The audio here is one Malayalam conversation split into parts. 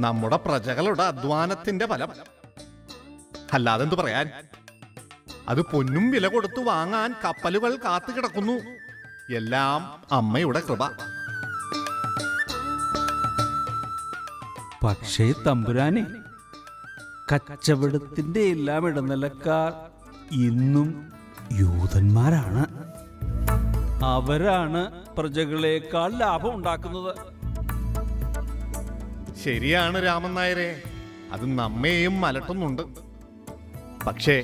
നമ്മുടെ പ്രജകളുടെ അധ്വാനത്തിന്റെ ഫലം. അല്ലാതെന്തു പറയാൻ? അത് പൊന്നും വില കൊടുത്തു വാങ്ങാൻ കപ്പലുകൾ കാത്തു കിടക്കുന്നു. എല്ലാം അമ്മയുടെ കൃപ. പക്ഷേ തമ്പുരാനെ, കച്ചവടത്തിന്റെ എല്ലാം ഇടനിലക്കാർ ഇന്നും യൂതന്മാരാണ്. അവരാണ് പ്രജകളേക്കാൾ ലാഭം ഉണ്ടാക്കുന്നത്. ശരിയാണ് രാമൻ നായരെ, അത് നമ്മെയും അലട്ടുന്നുണ്ട്. പക്ഷേ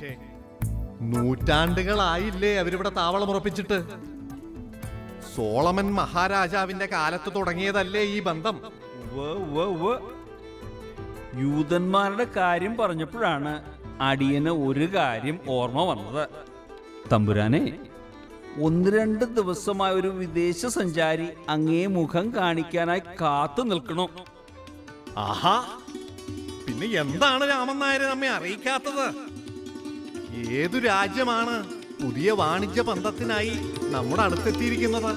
നൂറ്റാണ്ടുകളായില്ലേ അവരിവിടെ താവളമുറപ്പിച്ചിട്ട്? സോളമൻ മഹാരാജാവിന്റെ കാലത്ത് തുടങ്ങിയതല്ലേ ഈ ബന്ധം? യൂതന്മാരുടെ കാര്യം പറഞ്ഞപ്പോഴാണ് അടിയന് ഒരു കാര്യം ഓർമ്മ വന്നത്. തമ്പുരാനെ, 1-2 ദിവസമായ ഒരു വിദേശ സഞ്ചാരി അങ്ങേ മുഖം കാണിക്കാനായി കാത്തു നിൽക്കണു. ആഹാ, പിന്നെ എന്താണ് രാമൻ നായരെ നമ്മെ അറിയിക്കാത്തത്? ഏതു രാജ്യമാണ് പുതിയ വാണിജ്യ ബന്ധത്തിനായി നമ്മുടെ അടുത്തെത്തിയിരിക്കുന്നത്?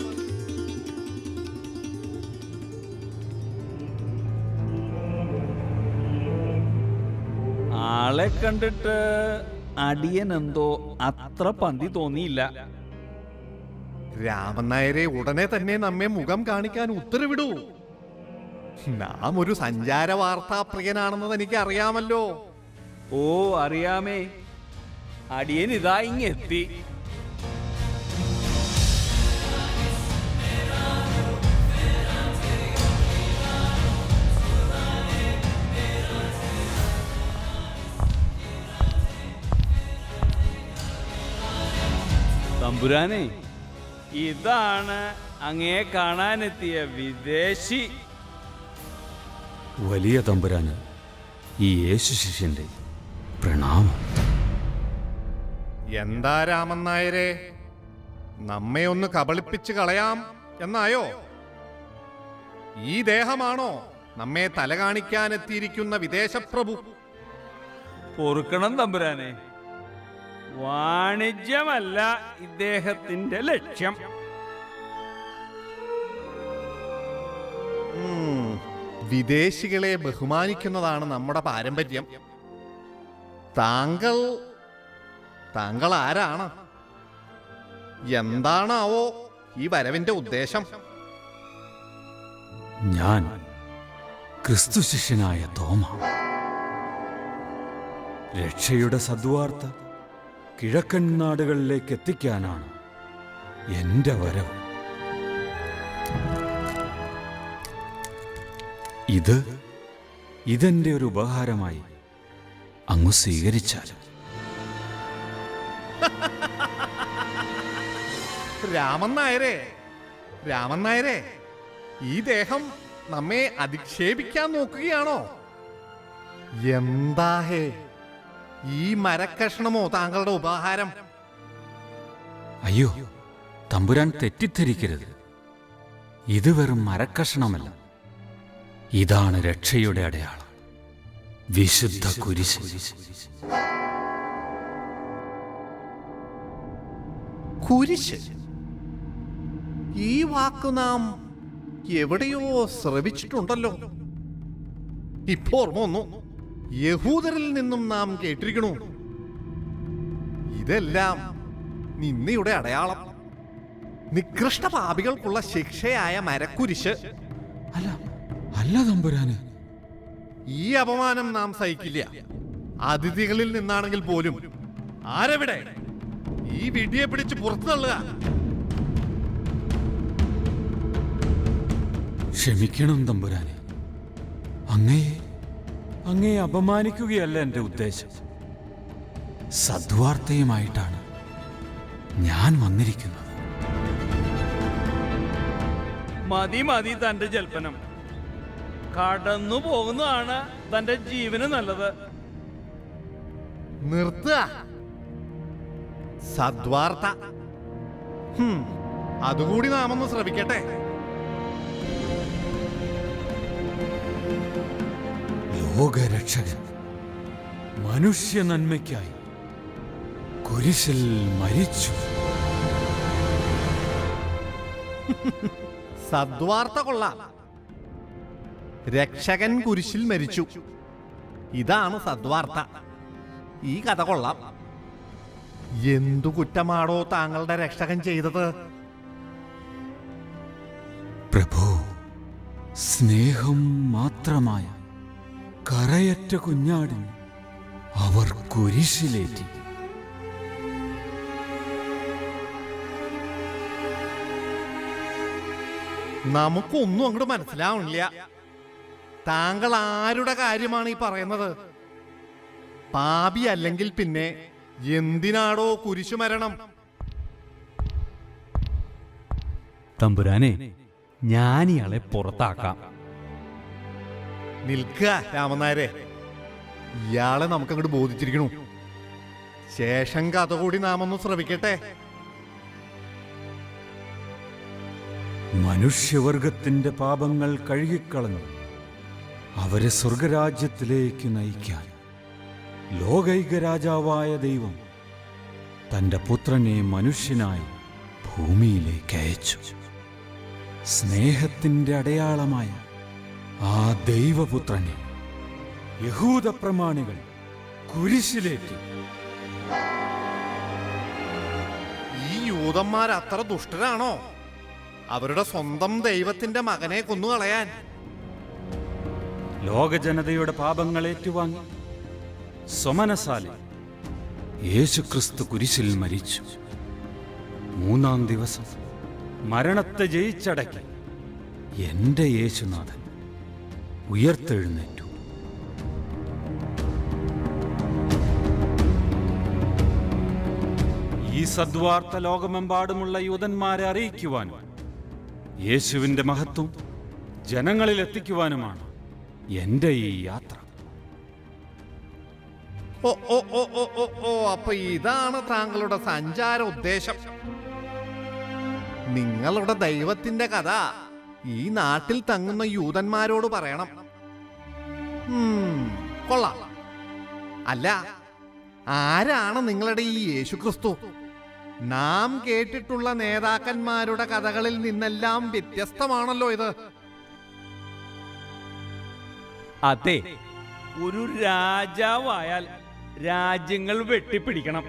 ആളെ കണ്ടിട്ട് അടിയൻ എന്തോ അത്ര പന്തി തോന്നിയില്ല. രാമൻ നായരെ ഉടനെ തന്നെ നമ്മെ മുഖം കാണിക്കാൻ ഉത്തരവിടൂ. നാം ഒരു സഞ്ചാര വാർത്താ പ്രിയനാണെന്നത് എനിക്ക് അറിയാമല്ലോ. ഓ, അറിയാമേ. അടിയൻ ഇതാ ഇങ്ങെത്തി. തമ്പുരാനെ, ഇതാണ് അങ്ങേ കാണാനെത്തിയ വിദേശി. വലിയ തമ്പുരാന് ഈ യേശു ശിഷ്യന്റെ പ്രണാമം. എന്താ രാമൻ നായരെ, നമ്മെ ഒന്ന് കബളിപ്പിച്ച് കളയാം എന്നായോ? ഈ ദേഹമാണോ നമ്മെ തല കാണിക്കാനെത്തിയിരിക്കുന്ന വിദേശപ്രഭു? പൊറുക്കണം തമ്പുരാനെ, വാണിജ്യമല്ല ഇദ്ദേഹത്തിന്റെ ലക്ഷ്യം. വിദേശികളെ ബഹുമാനിക്കുന്നതാണ് നമ്മുടെ പാരമ്പര്യം. താങ്കൾ ആരാണ്? എന്താണാവോ ഈ വരവിന്റെ ഉദ്ദേശം? ഞാൻ ക്രിസ്തു ശിഷ്യനായ തോമ. രക്ഷയുടെ സദ്വാർത്ത കിഴക്കൻ നാടുകളിലേക്ക് എത്തിക്കാനാണ് എന്റെ വരവ്. ഇതെന്റെ ഒരു ഉപഹാരമായി അങ്ങ് സ്വീകരിച്ചാലും. രാമൻ നായരെ, ഈ ദേഹം നമ്മെ അധിക്ഷേപിക്കാൻ നോക്കുകയാണോ? എന്താ ഹേ ഈ മരക്കഷ്ണമോ താങ്കളുടെ ഉപഹാരം? അയ്യോ, തമ്പുരാൻ തെറ്റിദ്ധരിക്കരുത്. ഇത് വെറും മരക്കഷണമല്ല. ഇതാണ് രക്ഷയുടെ അടയാളം, വിശുദ്ധ കുരിശ്. കുരിശ്? ഈ വാക്ക് നാം എവിടെയോ ശ്രവിച്ചിട്ടുണ്ടല്ലോ. ഇപ്പോ ഓർമ്മ വന്നു, യഹൂദരിൽ നിന്നും നാം കേട്ടിരിക്കണു. ഇതെല്ലാം നിന്ദയുടെ അടയാളം, നികൃഷ്ട പാപികൾക്കുള്ള ശിക്ഷയായ മരക്കുരിശ്. അല്ല തമ്പുരാന്, ഈ അപമാനം നാം സഹിക്കില്ല. അതിഥികളിൽ നിന്നാണെങ്കിൽ പോലും. ആരെവിടെ? ഈ വിഡിയെ പിടിച്ച് പുറത്തു തള്ളുക. ക്ഷമിക്കണം തമ്പുരാനെ, അങ്ങയെ അപമാനിക്കുകയല്ല എന്റെ ഉദ്ദേശം. സദ്വാർത്തയുമായിട്ടാണ് ഞാൻ വന്നിരിക്കുന്നത്. മതി തന്റെ ജൽപ്പനം. കടന്നു പോകുന്നതാണ് തന്റെ ജീവന് നല്ലത്. നിർത്തുക. സദ്വാർത്ത അതുകൂടി നാം ഒന്ന് ശ്രമിക്കട്ടെ. ലോകരക്ഷകൻ മനുഷ്യ നന്മയ്ക്കായി കുരിശിൽ മരിച്ചു. സദ്വാർത്ത കൊള്ളാം. രക്ഷകൻ കുരിശിൽ മരിച്ചു. ഇതാണ് സദ്വാർത്ത. ഈ കഥ കൊള്ളാം. എന്തു കുറ്റമാണോ താങ്കളുടെ രക്ഷകൻ ചെയ്തത്? പ്രഭു, സ്നേഹം മാത്രമായ കറയറ്റ കുഞ്ഞാടിന് അവർ കുരിശിലേറ്റി. നമുക്കൊന്നും അങ്ങോട്ട് മനസ്സിലാവണില്ല. താങ്കൾ ആരുടെ കാര്യമാണ് ഈ പറയുന്നത്? പാപി അല്ലെങ്കിൽ പിന്നെ എന്തിനാടോ കുരിശുമരണം? തമ്പുരാനെ, ഞാൻ ഇയാളെ പുറത്താക്കാം. നിൽക്കുക രാമനായരെ, ഇയാളെ നമുക്കങ്ങോട്ട് ബോധിച്ചിരിക്കണു. ശേഷം കഥ കൂടി നാം ഒന്ന് ശ്രവിക്കട്ടെ. മനുഷ്യവർഗത്തിന്റെ പാപങ്ങൾ കഴുകിക്കളഞ്ഞു അവരെ സ്വർഗരാജ്യത്തിലേക്ക് നയിക്കാൻ ലോകൈക രാജാവായ ദൈവം തന്റെ പുത്രനെ മനുഷ്യനായി ഭൂമിയിലേക്ക് അയച്ചു. സ്നേഹത്തിന്റെ അടയാളമായ ആ ദൈവപുത്രനെ യഹൂദ പ്രമാണികൾ കുരിശിലേറ്റി. ഈ യൂതന്മാർ അത്ര ദുഷ്ടരാണോ അവരുടെ സ്വന്തം ദൈവത്തിന്റെ മകനെ കൊന്നുകളയാൻ? ലോകജനതയുടെ പാപങ്ങൾ ഏറ്റുവാങ്ങി സ്വമനസാലെ യേശുക്രിസ്തു കുരിശിൽ മരിച്ചു. 3-ാം ദിവസം മരണത്തെ ജയിച്ചടക്കി എന്റെ യേശുനാഥൻ ഉയർത്തെഴുന്നേറ്റു. ഈ സദ്വാർത്ത ലോകമെമ്പാടുമുള്ള യൂതന്മാരെ അറിയിക്കുവാനും യേശുവിന്റെ മഹത്വം ജനങ്ങളിൽ എത്തിക്കുവാനുമാണ് എന്റെ ഈ യാത്ര. ഓ ഓ ഓ ഓ ഓ ഓ അപ്പൊ ഇതാണ് താങ്കളുടെ സഞ്ചാര ഉദ്ദേശം. നിങ്ങളുടെ ദൈവത്തിന്റെ കഥ ഈ നാട്ടിൽ തങ്ങുന്ന യൂതന്മാരോട് പറയണം. കൊള്ളാം. അല്ല, ആരാണ് നിങ്ങളുടെ ഈ യേശുക്രിസ്തു? നാം കേട്ടിട്ടുള്ള നേതാക്കന്മാരുടെ കഥകളിൽ നിന്നെല്ലാം വ്യത്യസ്തമാണല്ലോ ഇത്. അതെ, ഒരു രാജാവായാൽ രാജ്യങ്ങൾ വെട്ടിപ്പിടിക്കണം,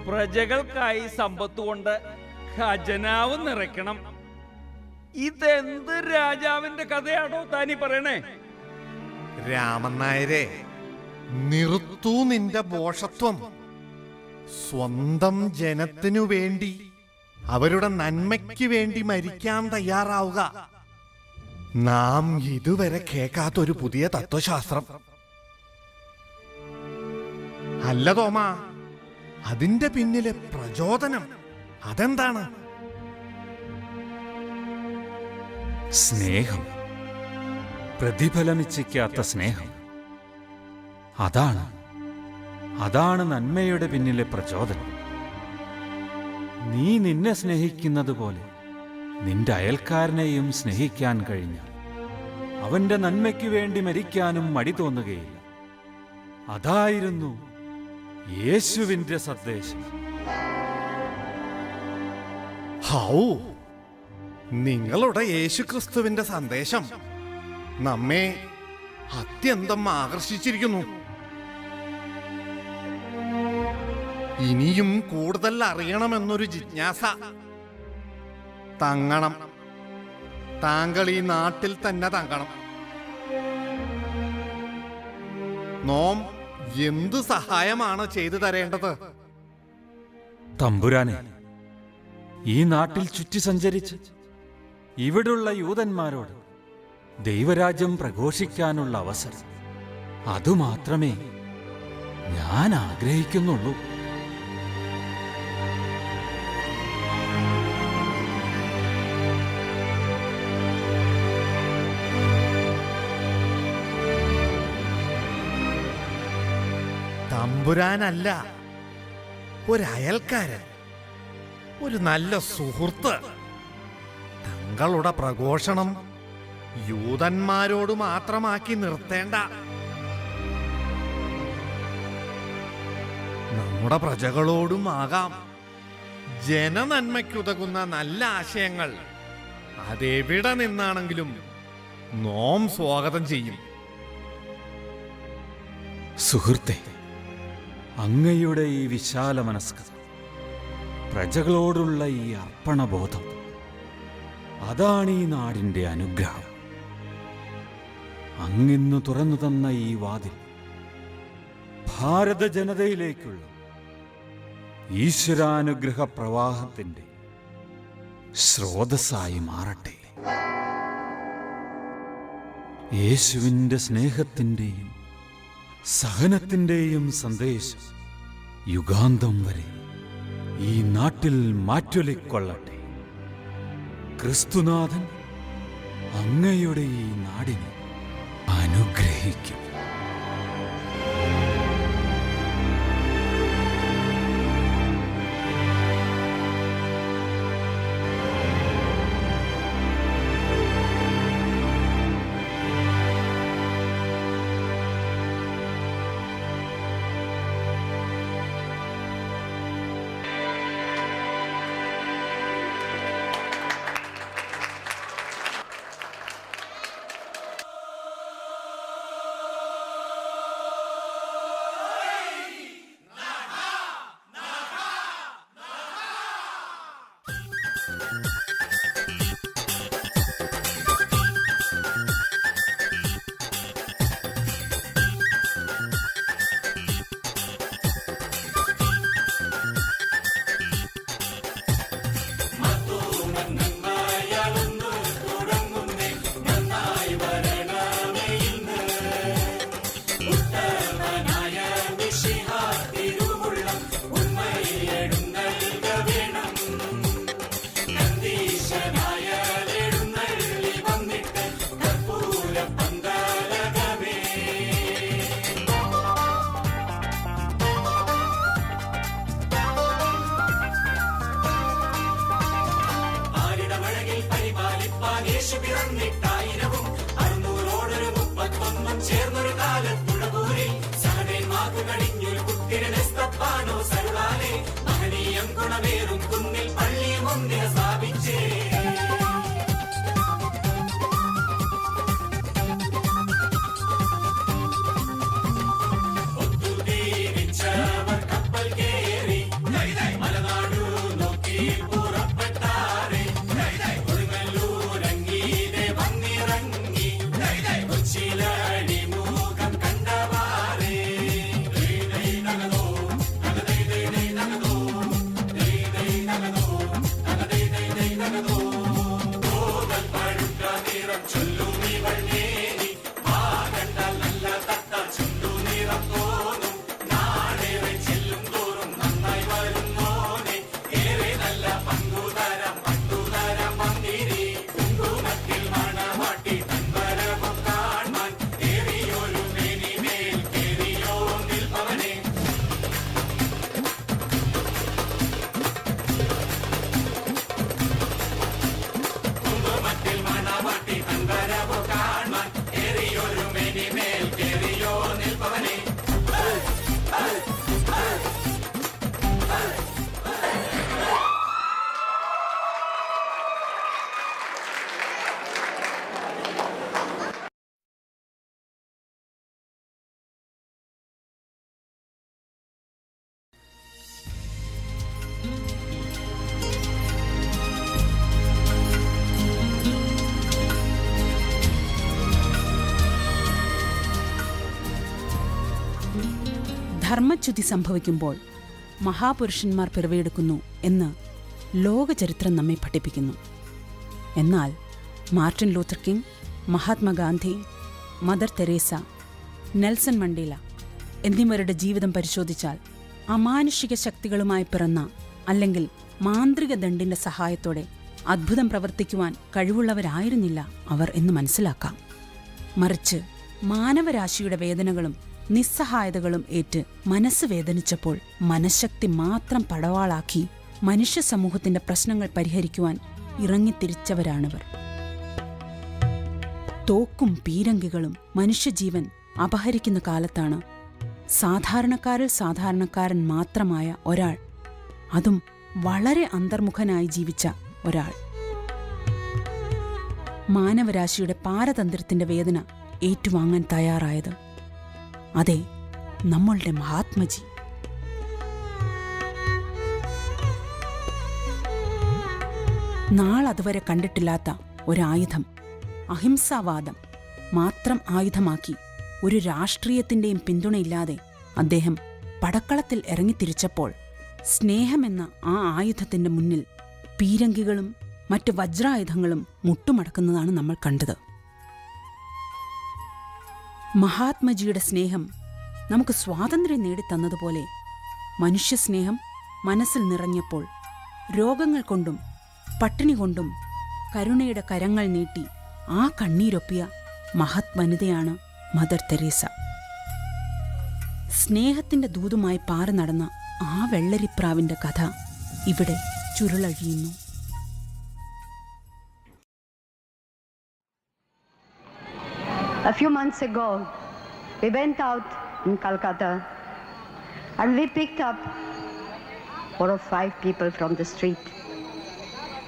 പ്രജകൾക്കായി സമ്പത്ത് കൊണ്ട് ഖജനാവ് നിറയ്ക്കണം. ഇതെന്ത് രാജാവിന്റെ കഥയാണോ താനീ പറയണേ? രാമൻ നായരെ, നിർത്തു നിന്റെ ഭോഷത്വം. സ്വന്തം ജനത്തിനു വേണ്ടി, അവരുടെ നന്മയ്ക്ക് വേണ്ടി മരിക്കാൻ തയ്യാറാവുക നാം ഇതുവരെ കേൾക്കാത്തൊരു പുതിയ തത്വശാസ്ത്രം. അല്ല തോമാ, അതിന്റെ പിന്നിലെ പ്രചോദനം അതെന്താണ്? സ്നേഹം, പ്രതിഫലമിച്ഛിക്കാത്ത സ്നേഹം. അതാണ് നന്മയുടെ പിന്നിലെ പ്രചോദനം. നീ നിന്നെ സ്നേഹിക്കുന്നത് പോലെ നിന്റെ അയൽക്കാരനെയും സ്നേഹിക്കാൻ കഴിഞ്ഞാൽ അവന്റെ നന്മയ്ക്ക് വേണ്ടി മരിക്കാനും മടി തോന്നുകയില്ല. അതായിരുന്നു യേശുവിന്റെ സന്ദേശം. ഹൗ, നിങ്ങളുടെ യേശുക്രിസ്തുവിന്റെ സന്ദേശം നമ്മെ അത്യന്തം ആകർഷിച്ചിരിക്കുന്നു. ഇനിയും കൂടുതൽ അറിയണമെന്നൊരു ജിജ്ഞാസ. തങ്ങണം. താങ്കൾ ഈ നാട്ടിൽ തന്നെ തങ്ങണം. നോം എന്ത് സഹായമാണ് ചെയ്തു തരേണ്ടത്? തമ്പുരാനെ, ഈ നാട്ടിൽ ചുറ്റി സഞ്ചരിച്ച് ഇവിടുള്ള യൂതന്മാരോട് ദൈവരാജ്യം പ്രഘോഷിക്കാനുള്ള അവസരം, അതുമാത്രമേ ഞാൻ ആഗ്രഹിക്കുന്നുള്ളൂ. തമ്പുരാനല്ല, ഒരയൽക്കാരൻ, ഒരു നല്ല സുഹൃത്ത്. തങ്ങളുടെ പ്രഘോഷണം യൂതന്മാരോട് മാത്രമാക്കി നിർത്തേണ്ട. നമ്മുടെ പ്രജകളോടും ആകാം. ജനനന്മയ്ക്കുതകുന്ന നല്ല ആശയങ്ങൾ അതെവിടെ നിന്നാണെങ്കിലും നോം സ്വാഗതം ചെയ്യും. സുഹൃത്തെ, അങ്ങയുടെ ഈ വിശാല മനസ്കത, പ്രജകളോടുള്ള ഈ അർപ്പണബോധം, അതാണ് ഈ നാടിൻ്റെ അനുഗ്രഹം. അങ്ങിന്ന് തുറന്നു തന്ന ഈ വാതിൽ ഭാരത ജനതയിലേക്കുള്ള ഈശ്വരാനുഗ്രഹ പ്രവാഹത്തിൻ്റെ സ്രോതസ്സായി മാറട്ടെ. യേശുവിൻ്റെ സ്നേഹത്തിൻ്റെയും സഹനത്തിൻ്റെയും സന്ദേശം യുഗാന്തം വരെ ഈ നാട്ടിൽ മാറ്റൊലിക്കൊള്ളട്ടെ. ക്രിസ്തുനാഥൻ അങ്ങയുടെ ഈ നാടിനെ അനുഗ്രഹിക്കും. ധർമ്മച്യുതി സംഭവിക്കുമ്പോൾ മഹാപുരുഷന്മാർ പിറവിയെടുക്കുന്നു എന്ന് ലോകചരിത്രം നമ്മെ പഠിപ്പിക്കുന്നു. എന്നാൽ Martin Luther King, Mahatma Gandhi, Mother Teresa, Nelson Mandela എന്നിവരുടെ ജീവിതം പരിശോധിച്ചാൽ അമാനുഷിക ശക്തികളുമായി പിറന്ന അല്ലെങ്കിൽ മാന്ത്രിക ദണ്ഡിന്റെ സഹായത്തോടെ അത്ഭുതം പ്രവർത്തിക്കുവാൻ കഴിവുള്ളവരായിരുന്നില്ല അവർ എന്ന് മനസ്സിലാക്കാം. മറിച്ച് മാനവരാശിയുടെ വേദനകളും നിസ്സഹായതകളും ഏറ്റ് മനസ്സ് വേദനിച്ചപ്പോൾ മനഃശക്തി മാത്രം പടവാളാക്കി മനുഷ്യ സമൂഹത്തിന്റെ പ്രശ്നങ്ങൾ പരിഹരിക്കുവാൻ ഇറങ്ങിത്തിരിച്ചവരാണിവർ. തോക്കും പീരങ്കികളും മനുഷ്യജീവൻ അപഹരിക്കുന്ന കാലത്താണ് സാധാരണക്കാരിൽ സാധാരണക്കാരൻ മാത്രമായ ഒരാൾ, അതും വളരെ അന്തർമുഖനായി ജീവിച്ച ഒരാൾ, മാനവരാശിയുടെ പാരതന്ത്ര്യത്തിന്റെ വേദന ഏറ്റുവാങ്ങാൻ തയ്യാറായത്. അതെ, നമ്മളുടെ മഹാത്മജി. നാളതുവരെ കണ്ടിട്ടില്ലാത്ത ഒരായുധം, അഹിംസാവാദം മാത്രം ആയുധമാക്കി ഒരു രാഷ്ട്രീയത്തിന്റെയും പിന്തുണയില്ലാതെ അദ്ദേഹം പടക്കളത്തിൽ ഇറങ്ങിത്തിരിച്ചപ്പോൾ സ്നേഹമെന്ന ആ ആയുധത്തിന്റെ മുന്നിൽ പീരങ്കികളും മറ്റ് വജ്രായുധങ്ങളും മുട്ടുമടക്കുന്നതാണ് നമ്മൾ കണ്ടത്. മഹാത്മജിയുടെ സ്നേഹം നമുക്ക് സ്വാതന്ത്ര്യം നേടിത്തന്നതുപോലെ മനുഷ്യസ്നേഹം മനസ്സിൽ നിറഞ്ഞപ്പോൾ രോഗങ്ങൾ കൊണ്ടും പട്ടിണി കൊണ്ടും കരുണയുടെ കരങ്ങൾ നീട്ടി ആ കണ്ണീരൊപ്പിയ മഹത് വനിതയാണ് മദർ തെരേസ. സ്നേഹത്തിന്റെ ദൂതുമായി പാറി നടന്ന ആ വെള്ളരിപ്രാവിന്റെ കഥ ഇവിടെ ചുരുളഴിയുന്നു. A few months ago, we went out in Calcutta and we picked up 4 or 5 people from the street.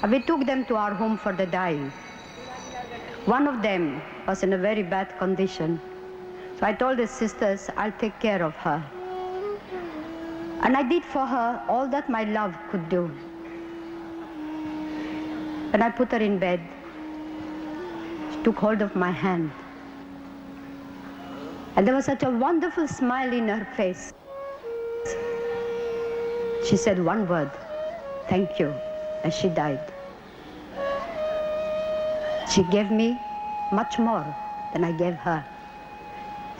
And we took them to our home for the dying. One of them was in a very bad condition. So I told his sisters, I'll take care of her. And I did for her all that my love could do. When I put her in bed, she took hold of my hand. And there was such a wonderful smile in her face. She said one word, thank you, as she died. She gave me much more than I gave her.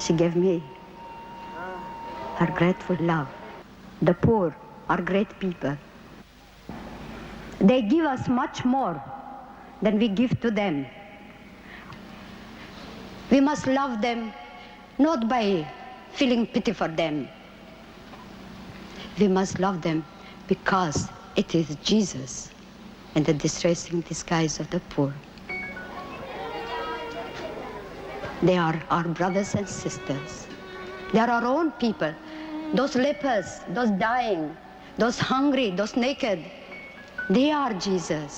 She gave me her grateful love. The poor are great people. They give us much more than we give to them. We must love them not by feeling pity for them. We must love them because it is Jesus and the distressing disguise of the poor. They are our brothers and sisters. They are our own people. Those lepers, those dying, those hungry, those naked, they are Jesus.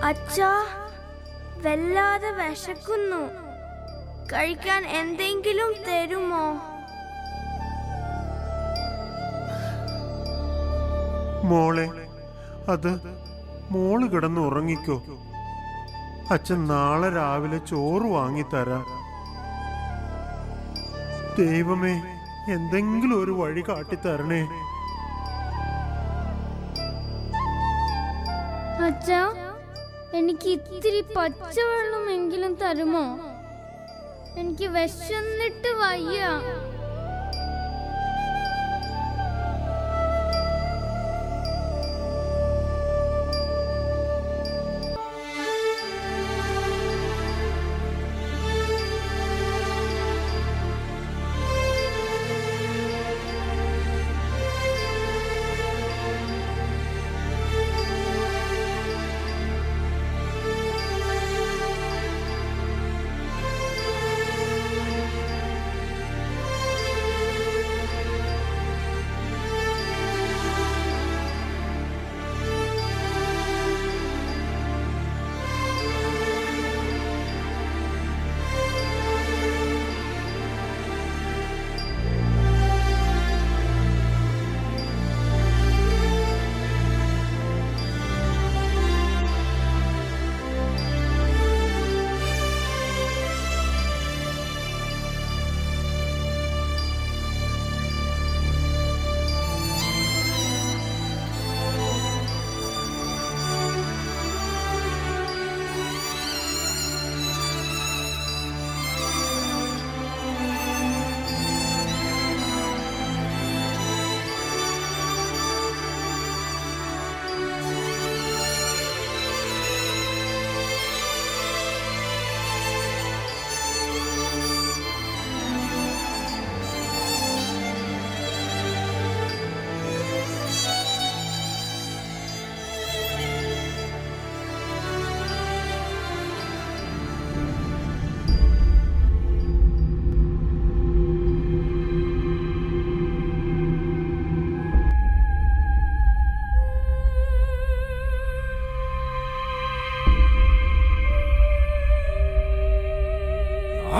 അച്ഛാ, വല്ലാതെ വിശക്കുന്നു. കഴിക്കാൻ എന്തെങ്കിലും തരുമോ? മോളെ, അത് മോള് കിടന്ന് ഉറങ്ങിക്കോ. അച്ഛൻ നാളെ രാവിലെ ചോറ് വാങ്ങിത്തരാം. ദൈവമേ, എന്തെങ്കിലും ഒരു വഴി കാട്ടിത്തരണേ. അച്ഛാ, എനിക്ക് ഇത്തിരി പച്ചവെള്ളമെങ്കിലും തരുമോ? എനിക്ക് വിശന്നിട്ട് വയ്യ.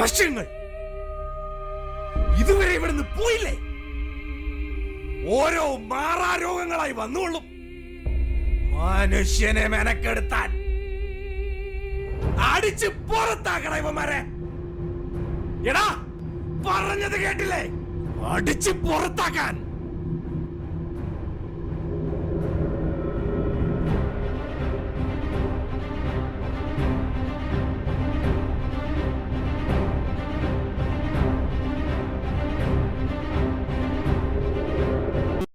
പശുങ്ങൾ ഇതുവരെ ഇവിടുന്ന് പോയില്ലേ? ഓരോ മാറാരോഗങ്ങളായി വന്നോളും മനുഷ്യനെ മെനക്കെടുത്താൻ. അടിച്ച് പുറത്താക്കണ ഇവന്മാരെ. എടാ, പറഞ്ഞത് കേട്ടില്ലേ? അടിച്ച് പുറത്താക്കാൻ.